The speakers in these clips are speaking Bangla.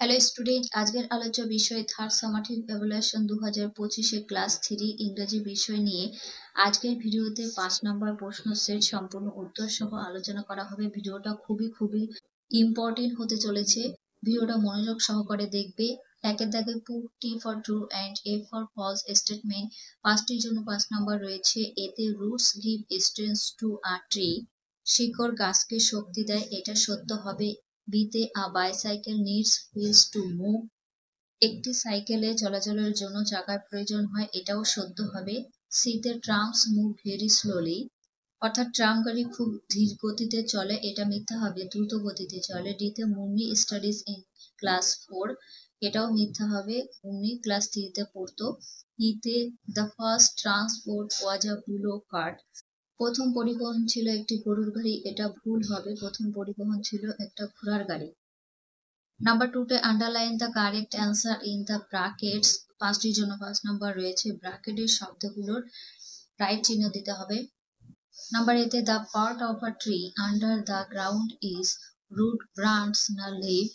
হ্যালো স্টুডেন্ট, আজকের আলোচ্য বিষয় থার্ড সামাটিভ এভালুয়েশন 2025 ক্লাস 3 ইংরেজি বিষয় নিয়ে আজকের ভিডিওতে 5 নম্বর প্রশ্ন সেট সম্পূর্ণ উত্তর সহ আলোচনা করা হবে। ভিডিওটা খুবই ইম্পর্টেন্ট হতে চলেছে। ভিডিওটা মনোযোগ সহকারে দেখবে। একের দাগে put T for true and F for false statement, পাঁচটির জন্য 5 নম্বর রয়েছে। এতে roots give strength to a tree, শিকড় গাছকে শক্তি দেয়, এটা সত্য হবে। বিতে a bicycle needs wheels to move, একটি সাইকেলে চলাচলের জন্য চাকার প্রয়োজন হয়, এটাও সত্য হবে। সিতে ট্রামস মুভ ভেরি স্লোলি, অর্থাৎ ট্রাম গাড়ি খুব ধীর গতিতে চলে, এটা মিথ্যা হবে, দ্রুত গতিতে চলে। ডিতে মুন্নি স্টাডিজ ইন ক্লাস 4, এটাও মিথ্যা হবে, মুন্নি ক্লাস 3-তে পড়তো। ইতে দ্য ফার্স্ট ট্রান্সপোর্ট ওয়াজ আ বুলো কার্ট, প্রথম পরিবহন ছিল একটি গরুর গাড়ি, এটা ভুল হবে, প্রথম পরিবহন ছিল একটা ঘোড়ার গাড়ি। নাম্বার 2-তে underline the correct answer in the brackets, পাঁচটির জন্য 5 নাম্বার রয়েছে। ব্র্যাকেটের শব্দগুলোর রাইট চিহ্ন দিতে হবে। নাম্বার এতে the part of a tree under the ground is root, branch না লিভ,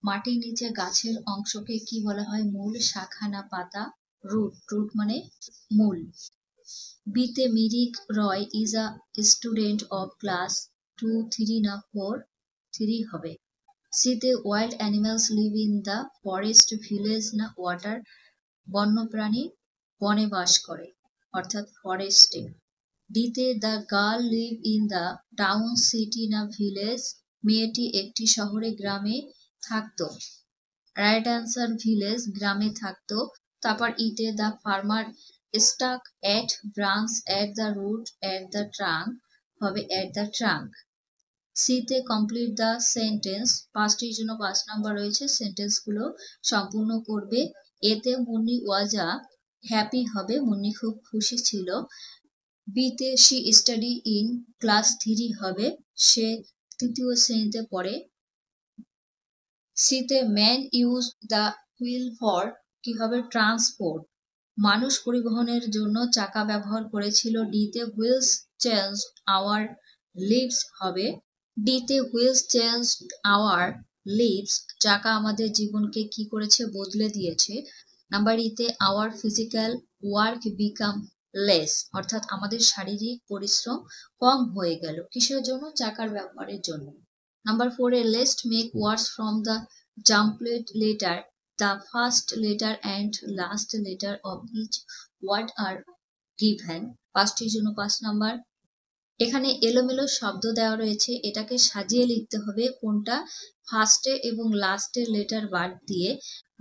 মাটির নিচে গাছের অংশকে কি বলা হয়, মূল, শাখা না পাতা? রুট, রুট মানে মূল। বিতে Mirik Roy is a student of class 2, 3 না 4? 3 হবে। সিতে wild animals live in the forest, village না ওয়াটার, বন্যপ্রাণী বনে বাস করে অর্থাৎ ফরেস্টে। ডিতে the girl live in the town, city না ভিলেজ, মেয়েটি একটি শহরে গ্রামে থাকতো, রাইট অ্যান্সার ভিলেজ, গ্রামে থাকতো। তারপর ইতে the farmer stuck at branch at the root at the trunk হবে এট দ্য ট্রাঙ্ক। সিতে কমপ্লিট দ্য সেন্টেন্স, পাঁচটির জন্য 5 নাম্বার রয়েছে, সেন্টেন্সগুলো সম্পূর্ণ করবে। এতে মুন্নি ওয়াজা হ্যাপি হবে, মুন্নি খুব খুশি ছিল। বিতে শি স্টাডি ইন ক্লাস 3 হবে, সে তৃতীয় শ্রেণীতে পড়ে। সিতে man use the wheel for, কি হবে, ট্রান্সপোর্ট, মানুষ পরিবহনের জন্য চাকা ব্যবহার করেছিল। ডিতে হুইলস চেঞ্জ আওয়ার লিভস হবে, ডিতে হুইলস চেঞ্জ আওয়ার লিভস, চাকা আমাদের জীবনকে কি করেছে, বদলে দিয়েছে। নাম্বার ইতে our physical work become less, অর্থাৎ আমাদের শারীরিক পরিশ্রম কম হয়ে গেল, কিসের জন্য, চাকার ব্যবহারের জন্য। নাম্বার 4-এ লেস্ট make words from the jumbled letter, the first letter and last letter of each word are given, পাঁচটির জন্য 5 নাম্বার। এখানে এলোমেলো শব্দ দেওয়া রয়েছে, এটাকে সাজিয়ে লিখতে হবে, কোনটা, ফার্স্টে এবং লাস্টের লেটার বাদ দিয়ে।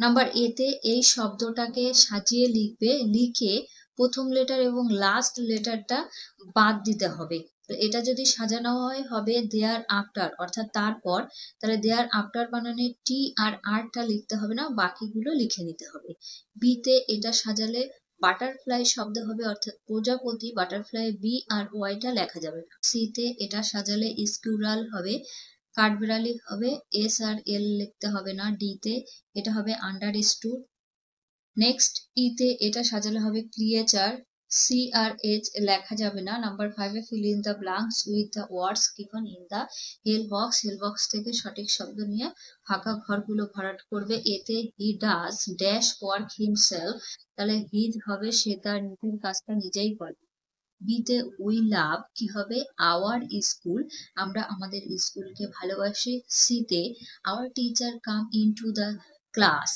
নাম্বার এতে এই শব্দটাকে সাজিয়ে লিখবে, লিখে প্রথম লেটার এবং লাস্ট লেটারটা বাদ দিতে হবে। তো এটা যদি সাজানো হয় হবে দেয়ার আফটার, অর্থাৎ তারপর, তাহলে দেয়ার আফটার বানানে টি আর আরটা লিখতে হবে না, বাকিগুলো লিখে নিতে হবে। বিতে এটা সাজালে বাটারফ্লাই শব্দ হবে, অর্থাৎ প্রজাপতি, বাটারফ্লাই বি আর ওয়াইটা লেখা যাবে না। সিতে এটা সাজালে স্কুরাল হবে, কাঠবিড়ালি হবে, এস আর এল লিখতে হবে না। ডিতে এটা হবে আন্ডারস্টুড। নেক্সট ইতে এটা সাজালে হবে ক্রিয়েচার, সি আর এইচ লেখা যাবে না। নাম্বার 5-এ fill in the blanks with the words given in the help box, help box থেকে সঠিক শব্দ নিয়ে ফাঁকা ঘরগুলো ভরাট করবে। এতে he does dash work himself, তাহলে হি হবে সে তার নিজের কাজটা নিজেই করে। বিতে উই লাভ, কি হবে, আওয়ার স্কুল, আমরা আমাদের স্কুলকে ভালোবাসি। সিতে our teacher come into the class,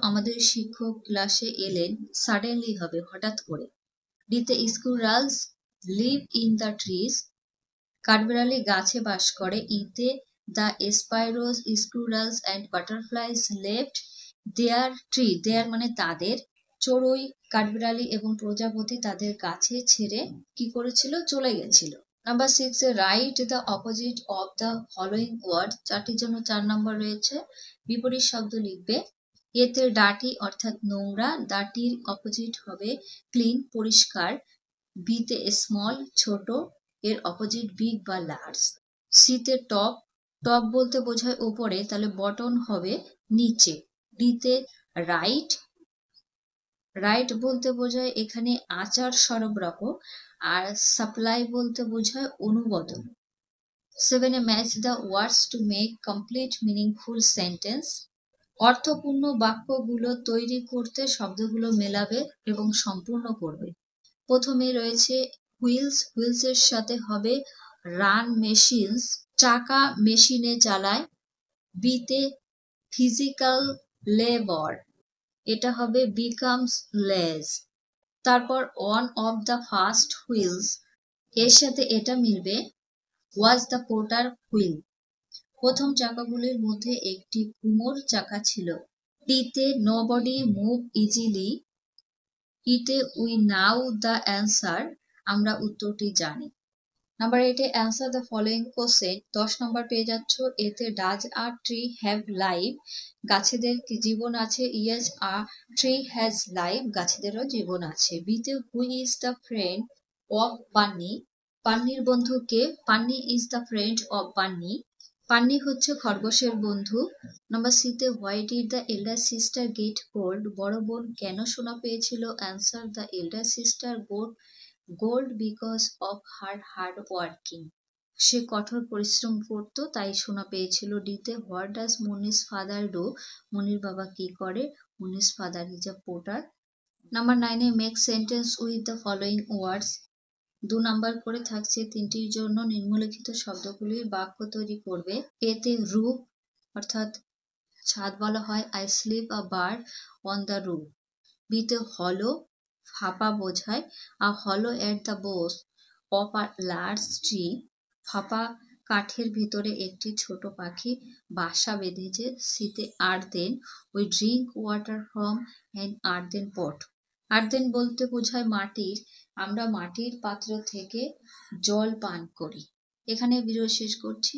আমাদের শিক্ষক ক্লাসে এলেন। সাডেনলি হবে হঠাৎ করে। ডিতে squirrels live in the trees, কাঠবিড়ালি গাছে বাস করে। ইতে the sparrows squirrels and butterflies left their tree, their মানে তাদের, চড়ুই, কাঠবিড়ালি এবং প্রজাপতি তাদের গাছে ছেড়ে কি করেছিল, চলে গেছিল। নাম্বার 6-এ write the opposite of the following word, চারটির জন্য 4 নম্বর রয়েছে, বিপরীত শব্দ লিখবে। এতে ডাটি অর্থাৎ নোংরা, ডাটির অপোজিট হবে ক্লিন, পরিষ্কার। বিতে স্মল ছোট, এর অপোজিট বিগ বা লার্জ। সিতে টপ, টপ বলতে বোঝায় উপরে, তাহলে বটন হবে নিচে। ডিতে রাইট, রাইট বলতে বোঝায় এখানে আচার সরবরাহ, আর সাপ্লাই বলতে বোঝায় অনুমোদন। 7-এ match the words to make complete meaningful sentence, অর্থপূর্ণ বাক্যগুলো তৈরি করতে শব্দগুলো মেলাবে এবং সম্পূর্ণ করবে। প্রথমে রয়েছে হুইলস, হুইলসের সাথে হবে রান মেশিনস, চাকা মেশিনে চালায়। বিতে ফিজিক্যাল লেবার, এটা হবে বিকামস লেজ। তারপর one of the first wheels, এর সাথে এটা মিলবে ওয়াজ দ্য পোর্টার হুইল, প্রথম চাকাগুলির মধ্যে একটি কুমোর চাকা ছিল। টিতে নোবডি মুভ ইজিলি, ইতে উই নাও দ্য অ্যান্সার, আমরা উত্তরটি জানি। নাম্বার 8 এ অ্যান্সার দ্য ফলোইং কোশ্চেন, 10 নম্বর পেয়ে যাচ্ছ। এতে does a tree have life, গাছেদের কি জীবন আছে? Yes, a tree has life, গাছেদেরও জীবন আছে। বিতে who is the friend of Panni, পান্নির বন্ধু কে? Panni is the friend of Panni, পান্নি হচ্ছে খরগোশের বন্ধু। নাম্বার সিতে why did the elder sister get cold, বড় বোন কেন সোনা পেয়েছিল? Answer the elder sister got gold because of her hard working, সে কঠোর পরিশ্রম করতো তাই সোনা পেয়েছিল। ডিতে what does Moni's father do, মনির বাবা কি করে? Moni's father is a porter. Number 9 এ make sentence with the following words, 2 number করে থাকছে, তিনটির জন্য নিম্নলিখিত শব্দগুলির বাক্য তৈরি করবে। এতে রূপ অর্থাৎ ছাদ বলা হয়, I sleep a bird on the roof. বিতে হলো ফাঁপা বোঝায়, a hollow at the boughs of a large tree, ফাঁপা কাঠের ভিতরে একটি ছোট পাখি বাসা বেঁধেছে। সিতে earthen, we drink water from an earthen pot, earthen বলতে বোঝায় মাটির, আমরা মাটির পাত্র থেকে জল পান করি। এখানে ভিডিও শেষ করছি।